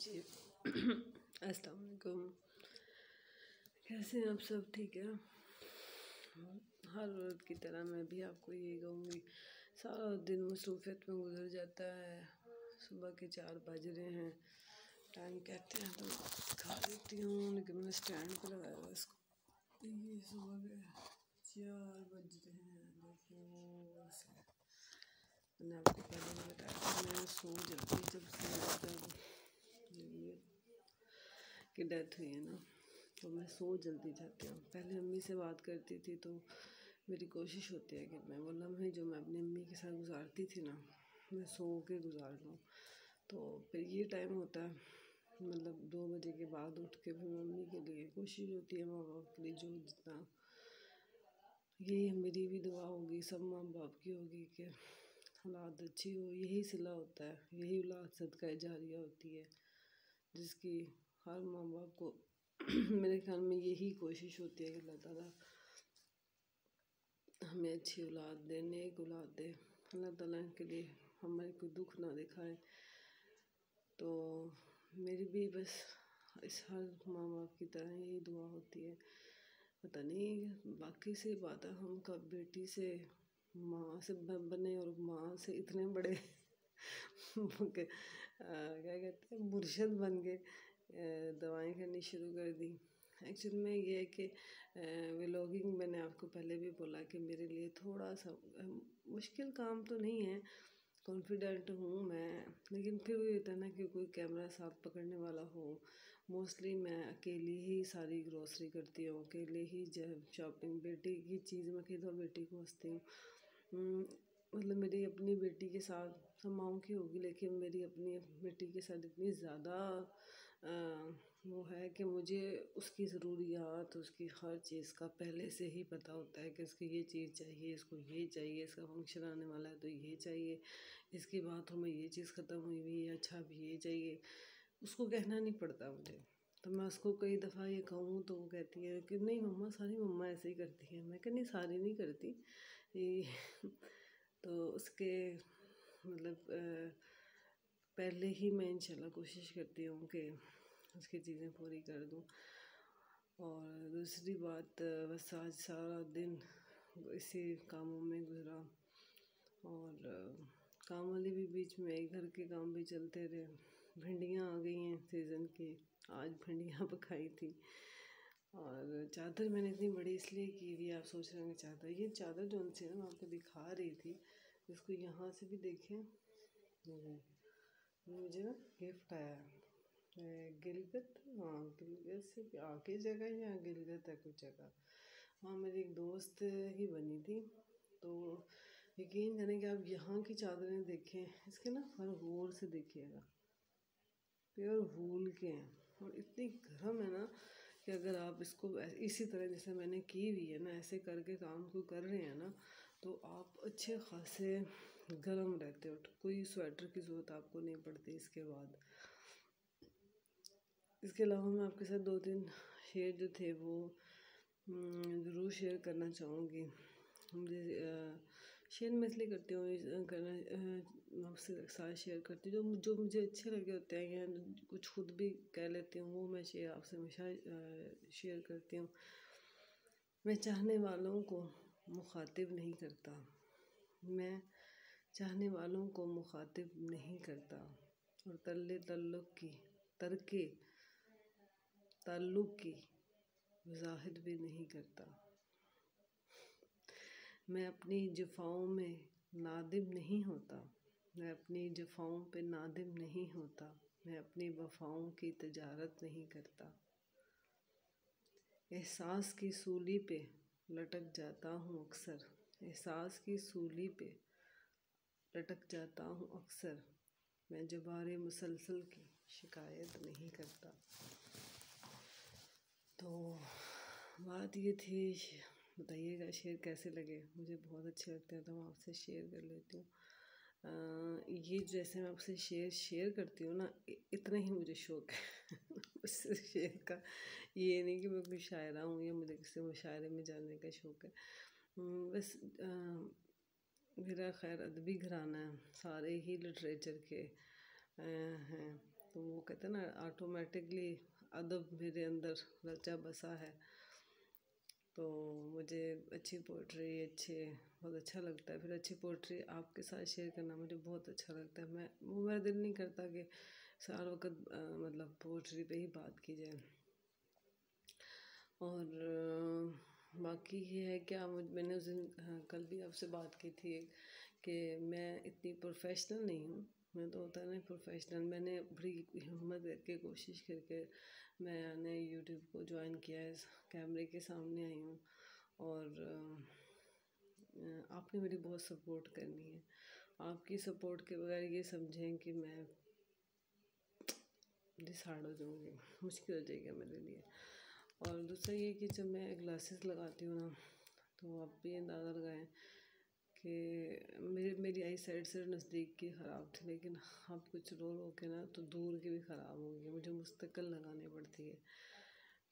जी अस्सलाम वालेकुम। कैसे हैं आप सब? ठीक है। हर रोज़ की तरह मैं भी आपको यही कहूँगी, सारा दिन मसरूफ़ियत में गुजर जाता है। सुबह के 4 बज रहे हैं, टाइम कहते हैं तो खा लेती हूँ, लेकिन मैं स्टैंड पे लगाया हुआ इसको। ये सुबह के 4 बज रहे हैं, देखो ऐसे। मैंने आपको पहले भी बताया था, मैं सो जल्दी जब ये की डेथ हुई है ना, तो मैं सो जल्दी जाती हूँ। पहले अम्मी से बात करती थी तो मेरी कोशिश होती है कि मैं वो लम्हे जो मैं अपनी अम्मी के साथ गुजारती थी ना, मैं सो के गुजार लूँ। तो फिर ये टाइम होता है, मतलब 2 बजे के बाद उठ के फिर मम्मी के लिए कोशिश होती है, माँ बाप के लिए जो जितना। यही मेरी भी दुआ होगी, सब माँ बाप की होगी कि हालात अच्छी हो। यही सिला होता है, यही औलाद सदका जारिया होती है, जिसकी हर माँ बाप को मेरे ख्याल में यही कोशिश होती है कि अल्लाह ताला हमें अच्छी औलाद दे, नेक औलाद दे। अल्लाह ताला के लिए हमें कोई दुख ना दिखाए। तो मेरी भी बस इस हर माँ बाप की तरह यही दुआ होती है। पता नहीं बाकी से बात है, हम कब बेटी से माँ से बने और माँ से इतने बड़े क्या कहते हैं मुर्शद बन के दवाएं करनी शुरू कर दी। एक्चुअल में ये है कि व्लॉगिंग मैंने आपको पहले भी बोला कि मेरे लिए थोड़ा सा मुश्किल काम तो नहीं है, कॉन्फिडेंट हूँ मैं, लेकिन फिर भी होता है ना कि कोई कैमरा साथ पकड़ने वाला हो। मोस्टली मैं अकेली ही सारी ग्रोसरी करती हूँ, अकेले ही शॉपिंग, बेटी की चीज़ मैं खरीदूँ, बेटी को हंसती हूँ। मतलब मेरी अपनी बेटी के साथ सब माँओं की होगी, लेकिन मेरी अपनी बेटी के साथ इतनी ज़्यादा वो है कि मुझे उसकी ज़रूरियात, उसकी हर चीज़ का पहले से ही पता होता है कि इसको ये चीज़ चाहिए, इसको ये चाहिए, इसका फंक्शन आने वाला है तो ये चाहिए, इसकी बातों में ये चीज़ ख़त्म हुई हुई है, अच्छा अब ये चाहिए। उसको कहना नहीं पड़ता मुझे। तो मैं उसको कई दफ़ा ये कहूँ तो वो कहती है कि नहीं मम्मा, सारी मम्मा ऐसे ही करती हैं। मैं कहा नहीं, सारी नहीं करती ये तो उसके मतलब पहले ही मैं इंशाल्लाह कोशिश करती हूँ कि उसकी चीज़ें पूरी कर दूँ। और दूसरी बात, बस आज सारा दिन इसी कामों में गुजरा, और काम वाली भी बीच में घर के काम भी चलते रहे। भिंडियाँ आ गई हैं सीज़न की, आज भिंडियाँ पकाई थी। और चादर मैंने इतनी बड़ी इसलिए की हुई, आप सोच रहे होंगे चादर, ये चादर जो उनसे ना मैं आपको दिखा रही थी, इसको यहाँ से भी देखें। मुझे ना गिफ्ट आया गिलगित, हाँ गिलगित से आगे जगह या गिलगित है कुछ जगह, वहाँ मेरी एक दोस्त ही बनी थी। तो यकीन करें कि आप यहाँ की चादरें देखें, इसके ना फर गौर से देखिएगा, प्योर वूल के हैं, और इतनी गर्म है ना कि अगर आप इसको इसी तरह जैसे मैंने की हुई है ना, ऐसे करके काम को कर रहे हैं ना, तो आप अच्छे खासे गर्म रहते हो, कोई स्वेटर की ज़रूरत आपको नहीं पड़ती। इसके अलावा मैं आपके साथ 2-3 शेयर जो थे वो ज़रूर शेयर करना चाहूँगी। मुझे शेयर मैं इसलिए करती हूँ, करना आपसे साथ शेयर करती हूँ जो मुझे अच्छे लगे होते हैं, या कुछ खुद भी कह लेती हूँ, वो मैं आपसे हमेशा शेयर करती हूँ। मैं चाहने वालों को मुखातिब नहीं करता, मैं चाहने वालों को मुखातिब नहीं करता, और तरके ताल्लुक़ की वज़ाहत भी नहीं करता। मैं अपनी जफ़ाओं में नादिम नहीं होता, मैं अपनी जफ़ाओं पे नादिम नहीं होता, मैं अपनी वफ़ाओं की तिजारत नहीं करता। एहसास की सूली पे लटक जाता हूँ अक्सर, एहसास की सूली पे लटक जाता हूँ अक्सर, मैं जबारे मुसलसल की शिकायत नहीं करता। तो बात ये थी, बताइएगा शेयर कैसे लगे, मुझे बहुत अच्छे लगते हैं तो मैं आपसे शेयर कर लेती हूँ। ये जैसे मैं आपसे शेयर करती हूँ ना, इतना ही मुझे शौक़ है उससे शेयर का। ये नहीं कि मैं कोई शायरा हूँ या मुझे किसी मुशायरे में जाने का शौक़ है। बस मेरा खैर अदबी घराना है, सारे ही लिटरेचर के हैं, तो वो कहते हैं ना ऑटोमेटिकली अदब मेरे अंदर रचा बसा है। तो मुझे अच्छी पोइट्री अच्छे बहुत अच्छा लगता है। फिर अच्छी पोइट्री आपके साथ शेयर करना मुझे बहुत अच्छा लगता है। मेरा दिल नहीं करता कि सारा वक्त मतलब पोइट्री पे ही बात की जाए। और बाकी ये है क्या मैंने उस दिन कल भी आपसे बात की थी कि मैं इतनी प्रोफेशनल नहीं हूँ। मैं तो होता नहीं प्रोफेशनल। मैंने बड़ी हिम्मत करके कोशिश करके मैंने यूट्यूब को ज्वाइन किया है, कैमरे के सामने आई हूँ। और आपने मेरी बहुत सपोर्ट करनी है। आपकी सपोर्ट के बगैर ये समझें कि मैं डिसहार्ड हो जाऊँगी, मुश्किल हो जाएगा मेरे लिए। और दूसरा ये कि जब मैं ग्लासेस लगाती हूँ ना, तो आप भी अंदाज़ा लगाएं कि मेरी आई साइड से नज़दीक की ख़राब थी, लेकिन अब कुछ रो रो के ना तो दूर की भी ख़राब हो गई, मुझे मुस्तकिल लगानी पड़ती है।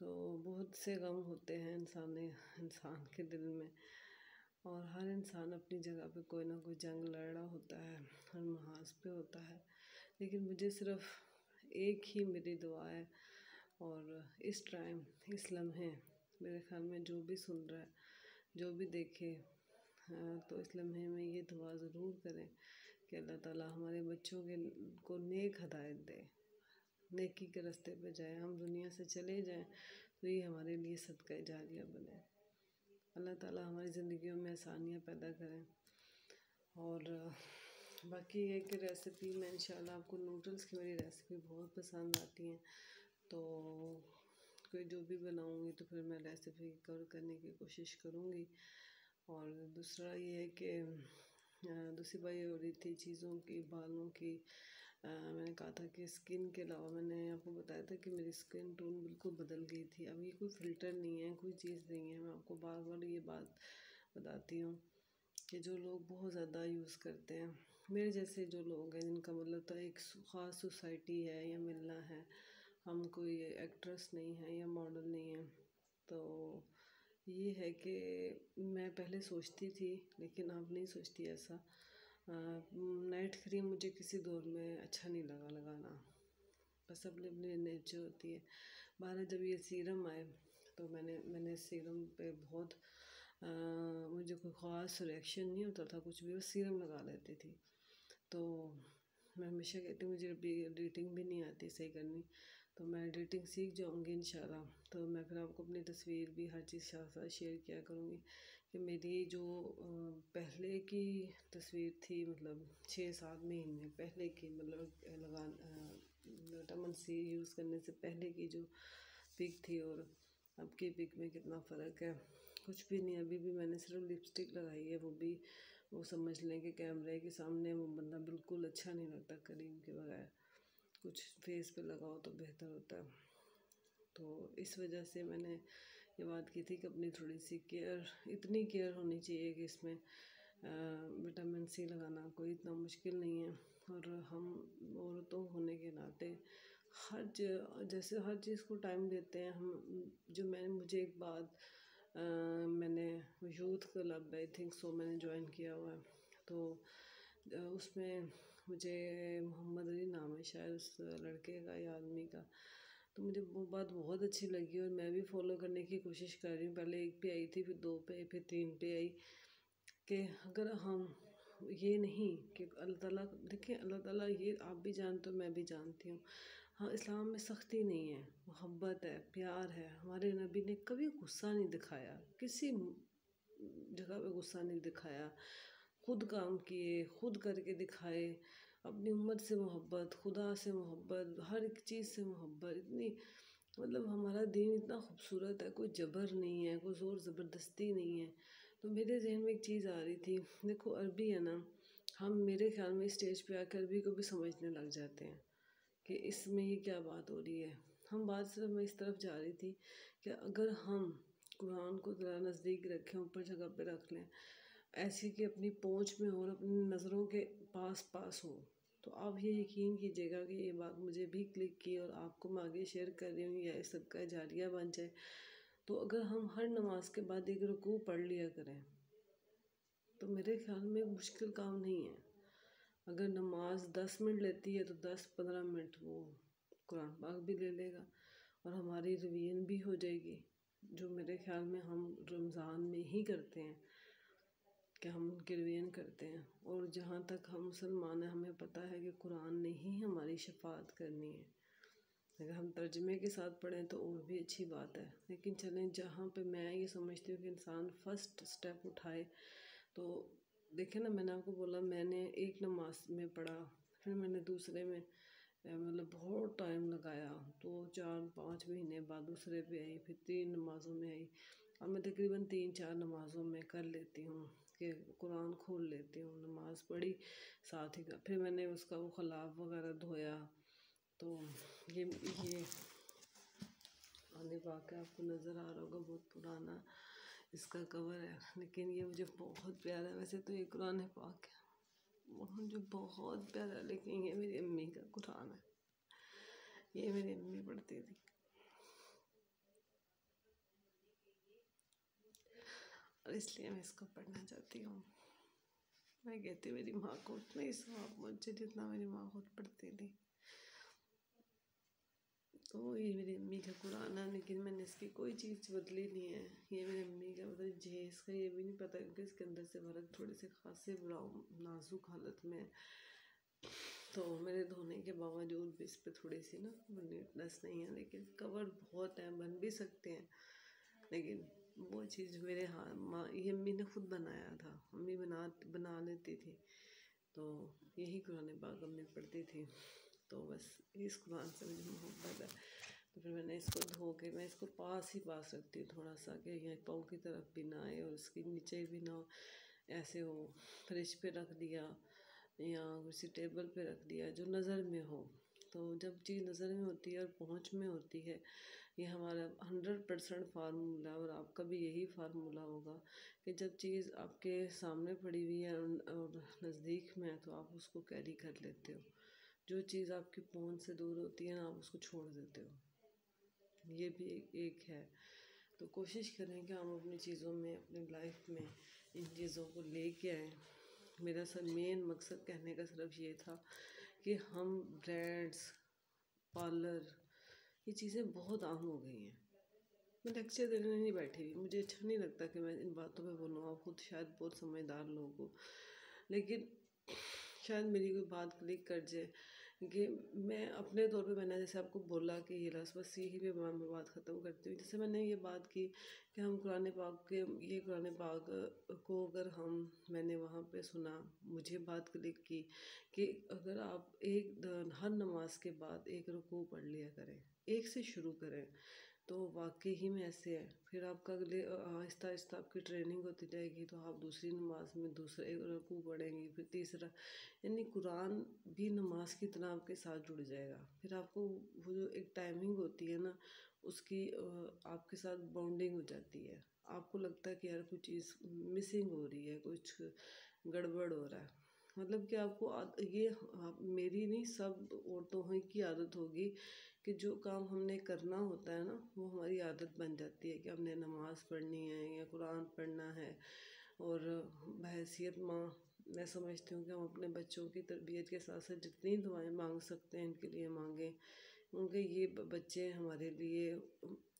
तो बहुत से गम होते हैं इंसान के दिल में, और हर इंसान अपनी जगह पे कोई ना कोई जंग लड़ रहा होता है, हर महाज पे होता है। लेकिन मुझे सिर्फ एक ही मेरी दुआ है, और इस टाइम इस लम्हे मेरे ख्याल में जो भी सुन रहा है, जो भी देखे, तो इस लम्हे में ये दुआ ज़रूर करें कि अल्लाह ताला हमारे बच्चों को नेक हदायत दे, नेकी के रास्ते पे जाए। हम दुनिया से चले जाएं तो ये हमारे लिए सदका जारिया बने। अल्लाह ताला हमारी ज़िंदगियों में आसानियाँ पैदा करें। और बाकी ये कि रेसिपी में इंशाल्लाह आपको नूडल्स की मेरी रेसिपी बहुत पसंद आती हैं, तो कोई जो भी बनाऊँगी तो फिर मैं रेसिपी कवर करने की कोशिश करूँगी। और दूसरा ये है कि दूसरी बात ये हो रही थी चीज़ों की, बालों की। मैंने कहा था कि स्किन के अलावा मैंने आपको बताया था कि मेरी स्किन टोन बिल्कुल बदल गई थी। अब ये कोई फ़िल्टर नहीं है, कोई चीज़ नहीं है। मैं आपको बार बार ये बात बताती हूँ कि जो लोग बहुत ज़्यादा यूज़ करते हैं, मेरे जैसे जो लोग हैं जिनका मतलब तो एक ख़ास सोसाइटी है या मिलना है, हम कोई एक्ट्रेस नहीं है या मॉडल नहीं है, तो ये है कि मैं पहले सोचती थी लेकिन अब नहीं सोचती ऐसा। नाइट क्रीम मुझे किसी दौर में अच्छा नहीं लगा लगाना, बस अपनी अपनी नेचर होती है। बाहर जब ये सीरम आए तो मैंने सीरम पे बहुत मुझे कोई ख़ास रिएक्शन नहीं होता था, कुछ भी, बस सीरम लगा लेती थी। तो मैं हमेशा कहती हूँ मुझे एडिटिंग भी नहीं आती सही करनी, तो मैं एडिटिंग सीख जाऊँगी इंशाल्लाह। तो मैं फिर आपको अपनी तस्वीर भी हर चीज़ साथ शेयर किया करूँगी कि मेरी जो पहले की तस्वीर थी, मतलब 6-7 महीने पहले की, मतलब विटामिन सी यूज़ करने से पहले की जो पिक थी और अब की पिक में कितना फ़र्क है। कुछ भी नहीं, अभी भी मैंने सिर्फ लिपस्टिक लगाई है, वो भी वो समझ लें कि कैमरे के सामने वो बंदा बिल्कुल अच्छा नहीं लगता क्रीम के बगैर। कुछ फेस पे लगाओ तो बेहतर होता है। तो इस वजह से मैंने ये बात की थी कि अपनी थोड़ी सी केयर, इतनी केयर होनी चाहिए कि इसमें विटामिन सी लगाना कोई इतना मुश्किल नहीं है। और हम औरतों होने के नाते जैसे हर चीज़ को टाइम देते हैं हम। मुझे एक बात, मैंने youth club I think so मैंने ज्वाइन किया हुआ है, तो उसमें मुझे मोहम्मद अली नाम है शायद उस लड़के का या आदमी का, तो मुझे वो बात बहुत अच्छी लगी और मैं भी फॉलो करने की कोशिश कर रही हूँ। पहले 1 पे आई थी, फिर 2 पे आई, फिर 3 पे आई, कि अगर हम ये नहीं कि अल्लाह ताला, देखिए अल्लाह ताला, ये आप भी जानते हो मैं भी जानती हूँ, हाँ इस्लाम में सख्ती नहीं है, मोहब्बत है, प्यार है। हमारे नबी ने कभी गुस्सा नहीं दिखाया, किसी जगह पे गुस्सा नहीं दिखाया, खुद काम किए, खुद करके दिखाए। अपनी उम्मत से मोहब्बत, खुदा से मोहब्बत, हर एक चीज़ से मोहब्बत, इतनी मतलब हमारा दीन इतना खूबसूरत है, कोई जबर नहीं है, कोई ज़ोर ज़बरदस्ती नहीं है। तो मेरे जहन में एक चीज़ आ रही थी, देखो अरबी है ना, हम मेरे ख्याल में स्टेज पे आकर अरबी को भी समझने लग जाते हैं कि इसमें ये क्या बात हो रही है। हम बात सिर्फ मैं इस तरफ जा रही थी कि अगर हम कुरान को ज़रा नज़दीक रखें, ऊपर जगह पे रख लें, ऐसी कि अपनी पहुंच में हो और अपनी नज़रों के पास पास हो, तो आप ये यकीन कीजिएगा कि ये बात मुझे भी क्लिक की और आपको मैं आगे शेयर कर रही हूँ, या सदका जारिया बन जाए। तो अगर हम हर नमाज के बाद एक रुकू पढ़ लिया करें तो मेरे ख्याल में मुश्किल काम नहीं है। अगर नमाज 10 मिनट लेती है तो 10-15 मिनट वो कुरान पाक भी ले लेगा और हमारी रिवीजन भी हो जाएगी, जो मेरे ख्याल में हम रमज़ान में ही करते हैं कि हम उनकी रिवीजन करते हैं। और जहाँ तक हम मुसलमान हैं, हमें पता है कि कुरान ने ही हमारी शफाअत करनी है। अगर हम तर्जमे के साथ पढ़ें तो और भी अच्छी बात है, लेकिन चलें, जहाँ पे मैं ये समझती हूँ कि इंसान फर्स्ट स्टेप उठाए। तो देखें ना, मैंने आपको बोला मैंने एक नमाज में पढ़ा, फिर मैंने दूसरे में मतलब बहुत टाइम लगाया, तो 4-5 महीने बाद दूसरे पे आई, फिर 3 नमाज़ों में आई। अब मैं तकरीबन 3-4 नमाज़ों में कर लेती हूँ कि कुरान खोल लेती हूँ, नमाज़ पढ़ी साथ ही फिर मैंने उसका वो खलाफ वगैरह धोया। तो ये कुरान पाक आपको नज़र आ रहा होगा, बहुत पुराना इसका कवर है, लेकिन ये मुझे बहुत प्यारा है। वैसे तो ये कुरान पाक है मुझे बहुत प्यारा है, लेकिन ये मेरी अम्मी का कुरान है, ये मेरी अम्मी पढ़ती थी और इसलिए मैं इसको पढ़ना चाहती हूँ। मैं कहती मेरी माँ को उतना ही सवाब मुझे जितना मेरी माँ खुद पढ़ती थी। तो ये मेरी अम्मी का कुरान है, लेकिन मैंने इसकी कोई चीज़ बदली नहीं है। ये मेरी अम्मी का मतलब जे इसका ये भी नहीं पता, क्योंकि इसके अंदर से वर्क थोड़े से खासे ब्राउन नाजुक हालत में, तो मेरे धोने के बावजूद भी इस पर थोड़ी सी ना नीटनेस नहीं है। लेकिन कवर बहुत है, बन भी सकते हैं, लेकिन वो चीज़ मेरे हाँ माँ ये अम्मी ने खुद बनाया था, अम्मी बना लेती थी। तो यही कुरान पाक अम्मी पढ़ती थी। तो बस इस कुरान से मुझे मोहब्बत है। तो फिर मैंने इसको धो के मैं इसको पास रखती हूँ थोड़ा सा, कि यहाँ पाँव की तरफ भी ना आए और इसके नीचे भी ना ऐसे हो। फ्रिज पे रख दिया या किसी टेबल पे रख दिया, जो नज़र में हो। तो जब चीज़ नज़र में होती है और पहुँच में होती है, ये हमारा 100% फार्मूला, और आपका भी यही फार्मूला होगा कि जब चीज़ आपके सामने पड़ी हुई है और नज़दीक में है, तो आप उसको कैरी कर लेते हो। जो चीज़ आपकी पहुंच से दूर होती है ना, आप उसको छोड़ देते हो। ये भी एक है। तो कोशिश करें कि हम अपनी चीज़ों में, अपनी लाइफ में इन चीज़ों को लेके आएँ। मेरा मेन मकसद कहने का सिर्फ ये था कि हम ब्रांड्स, पार्लर, ये चीज़ें बहुत आम हो गई हैं। मैं लेक्चर देने नहीं बैठी हुई, मुझे अच्छा नहीं लगता कि मैं इन बातों पे बोलूँ। आप खुद शायद बहुत समझदार लोग हो, लेकिन शायद मेरी कोई बात क्लिक कर जाए कि मैं अपने तौर पे, मैंने जैसे आपको बोला कि ये बस यही पे मैं बात ख़त्म करती हूँ। जैसे मैंने ये बात की कि हम कुरान पाक के, ये कुरान पाक को अगर मैंने वहाँ पे सुना, मुझे बात क्लिक की कि अगर आप हर नमाज के बाद एक रुकू पढ़ लिया करें, एक से शुरू करें, तो वाकई ही में ऐसे है। फिर आपका अगले आहिस्ता आहिस्ता आपकी ट्रेनिंग होती जाएगी, तो आप दूसरी नमाज में दूसरा एक रुकू पढ़ेंगी, फिर तीसरा, यानी कुरान भी नमाज की तरह आपके साथ जुड़ जाएगा। फिर आपको वो जो एक टाइमिंग होती है ना, उसकी आपके साथ बॉन्डिंग हो जाती है। आपको लगता है कि यार कुछ चीज़ मिसिंग हो रही है, कुछ गड़बड़ हो रहा है। मतलब कि आपको ये मेरी नहीं, सब औरतों की आदत होगी कि जो काम हमने करना होता है ना, वो हमारी आदत बन जाती है कि हमने नमाज़ पढ़नी है या कुरान पढ़ना है। और बहैसियत माँ, मैं समझती हूँ कि हम अपने बच्चों की तरबियत के साथ साथ जितनी दुआएं मांग सकते हैं इनके लिए मांगें, क्योंकि ये बच्चे हमारे लिए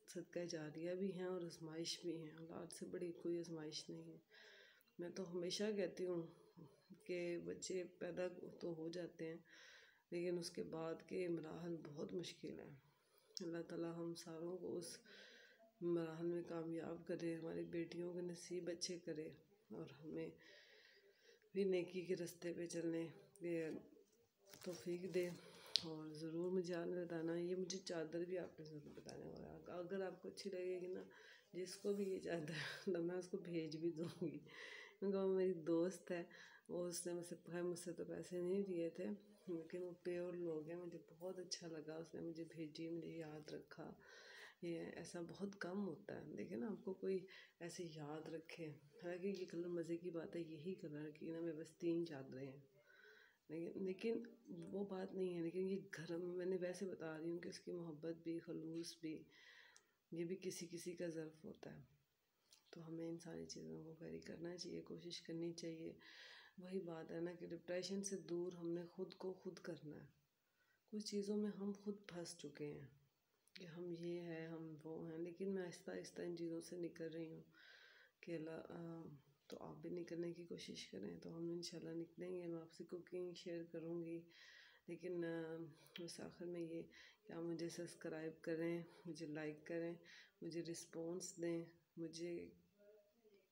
सदका जारिया भी हैं और आजमाइश भी हैं। औलाद से बड़ी कोई आजमाइश नहीं है। मैं तो हमेशा कहती हूँ कि बच्चे पैदा तो हो जाते हैं, लेकिन उसके बाद के मराहल बहुत मुश्किल हैं। अल्लाह ताला हम सारों को उस मराहल में कामयाब करे, हमारी बेटियों के नसीब अच्छे करे और हमें भी नेकी के रास्ते पे चलने के तौफीक दे। और ज़रूर मुझे आपने बताना, ये मुझे चादर भी आपने ज़रूर बताने वाला, अगर आपको अच्छी लगेगी ना, जिसको भी ये चादर तो मैं उसको भेज भी दूँगी, क्योंकि वो मेरी दोस्त है। वो उसने मुझसे तो पैसे नहीं लिए थे, लेकिन वो प्योर लोग हैं, मुझे बहुत अच्छा लगा, उसने मुझे भेजी, मुझे याद रखा। ये ऐसा बहुत कम होता है, देखिए ना, आपको कोई ऐसे याद रखे। हालांकि ये कलर मज़े की बात है, यही कलर की ना मेरे बस 3 चादरें हैं, लेकिन वो बात नहीं है। लेकिन ये घर मैंने वैसे बता रही हूँ कि इसकी मोहब्बत भी, खलूस भी, ये भी किसी किसी का ज़र्फ़ होता है। तो हमें इन सारी चीज़ों को कैरी करना चाहिए, कोशिश करनी चाहिए। वही बात है ना कि डिप्रेशन से दूर हमने खुद को खुद करना है। कुछ चीज़ों में हम खुद फंस चुके हैं कि हम ये है हम वो हैं, लेकिन मैं आहिस्ता आहिस्ता इन चीज़ों से निकल रही हूँ कि तो आप भी निकलने की कोशिश करें तो हम इंशाल्लाह निकलेंगे। मैं आपसे कुकिंग शेयर करूँगी, लेकिन बस आखिर में ये कि आप मुझे सब्सक्राइब करें, मुझे लाइक करें, मुझे रिस्पॉन्स दें। मुझे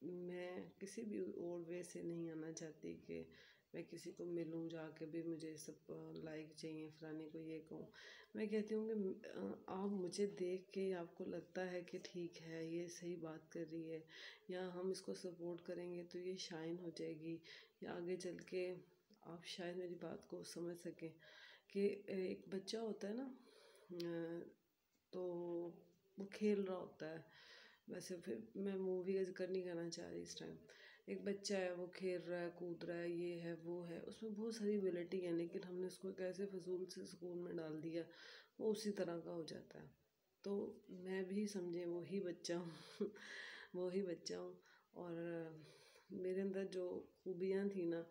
मैं किसी भी और वे से नहीं आना चाहती कि मैं किसी को मिलूं जाके भी मुझे सब लाइक चाहिए, फलाने को ये कहूँ। मैं कहती हूँ कि आप मुझे देख के आपको लगता है कि ठीक है ये सही बात कर रही है, या हम इसको सपोर्ट करेंगे तो ये शाइन हो जाएगी, या आगे चल के आप शायद मेरी बात को समझ सकें कि एक बच्चा होता है ना, तो वो खेल रहा होता है। वैसे फिर मैं मूवी का जिक्र नहीं करना चाह रही इस टाइम। एक बच्चा है, वो खेल रहा है, कूद रहा है, ये है वो है, उसमें बहुत सारी एबिलिटी है, लेकिन हमने उसको कैसे फजूल से स्कूल में डाल दिया, वो उसी तरह का हो जाता है। तो मैं भी समझे वही बच्चा हूँ वही बच्चा हूँ। और मेरे अंदर जो खूबियाँ थी ना,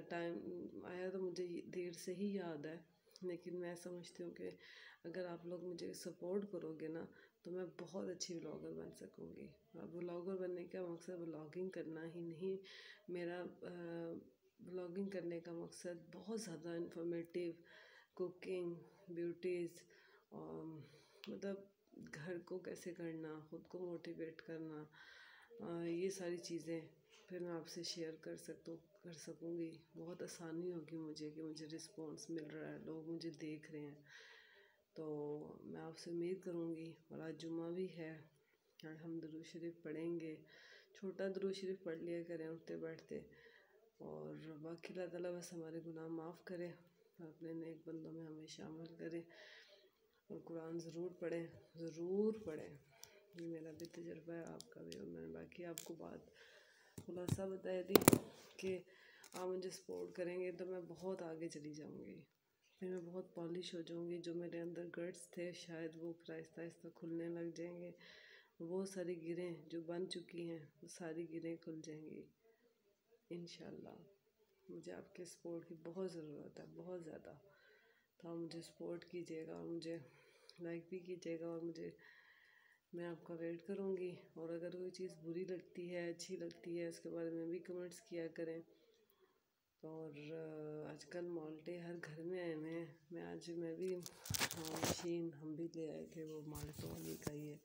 टाइम आया तो मुझे देर से ही याद है, लेकिन मैं समझती हूँ कि अगर आप लोग मुझे सपोर्ट करोगे ना तो मैं बहुत अच्छी व्लॉगर बन सकूँगी। और व्लॉगर बनने का मकसद व्लॉगिंग करना ही नहीं, मेरा व्लॉगिंग करने का मकसद बहुत ज़्यादा इन्फॉर्मेटिव, कुकिंग, ब्यूटीज़, और मतलब घर को कैसे करना, ख़ुद को मोटिवेट करना, ये सारी चीज़ें फिर मैं आपसे शेयर कर सकूँगी। बहुत आसानी होगी मुझे कि मुझे रिस्पॉन्स मिल रहा है, लोग मुझे देख रहे हैं। तो मैं आपसे उम्मीद करूँगी, और आज जुम्मा भी है, आज हम दुरूद शरीफ पढ़ेंगे। छोटा दुरूद शरीफ पढ़ लिया करें उठते बैठते, और बाकी अल्लाह ताला बस हमारे गुनाह माफ़ करे और अपने नेक बंदों में हमें शामिल करें। और कुरान ज़रूर पढ़ें, ज़रूर पढ़ें। ये मेरा भी तजुर्बा है, आपका भी। और मैंने बाकी आपको बात खुलासा बताया दी कि आप मुझे सपोर्ट करेंगे तो मैं बहुत आगे चली जाऊँगी, फिर मैं बहुत पॉलिश हो जाऊँगी। जो मेरे अंदर गट्स थे शायद वो फिर आहिस्ता आहिस्ता खुलने लग जाएंगे। वो सारी गिरें जो बन चुकी हैं वो सारी गिरें खुल जाएंगी इंशाल्लाह। मुझे आपके सपोर्ट की बहुत ज़रूरत है, बहुत ज़्यादा। तो आप मुझे सपोर्ट कीजिएगा और मुझे लाइक भी कीजिएगा, और मैं आपका वेट करूँगी। और अगर कोई चीज़ बुरी लगती है, अच्छी लगती है, उसके बारे में भी कमेंट्स किया करें। और आजकल माल्टे हर घर में आए हुए हैं। मैं भी मशीन हम भी ले आए थे, वो माल्टों वाली का ही है।